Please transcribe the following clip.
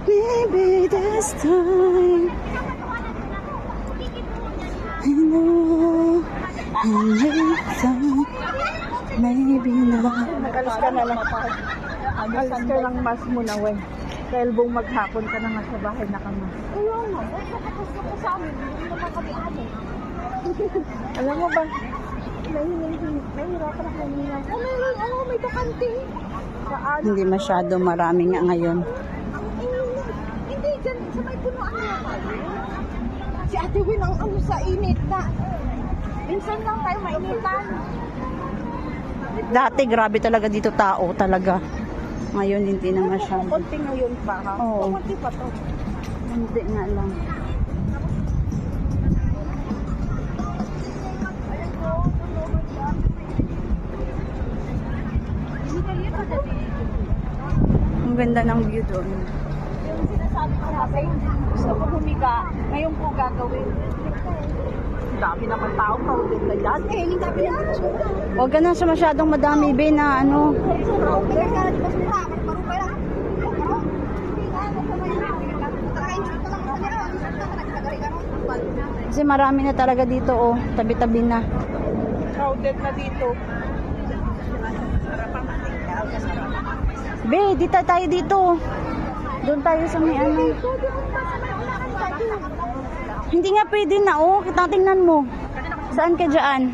Maybe this time I know maybe not. Nag-alis ka na lang. Alis ka lang mas muna, wey. Kailbong maghapon ka na nga sa bahay na kama. Ayaw nga. Tapos ko sa amin. Hindi naman kami ano. Alam mo ba? Nahihirapan ako niya. May bakante. Saan? Hindi masyado marami nga ngayon. Hindi, dyan sa may punuan nga tayo. Si Ate Win ang ano sa init na. Minsan lang tayo mainitan. Dati grabe talaga dito tao talaga. Ngayon hindi na masyado. Konti ngayon pa ha? Oo. Konti pa to. Hindi nga lang. Ang ganda ng view doon. Yung sinasabi ko natin, gusto ko humiga. Ngayon po gagawin. Dami naman tao, crowded na yan. Eh, hindi kami na. Huwag ka na sa masyadong madami, be, na ano. Kasi marami na talaga dito, oh. Tabi-tabi na. Crowded na dito. Be, dito tayo dito. Doon tayo sa may ano. Hindi nga pwede na, oh. Kita tingnan mo. Saan ka dyan?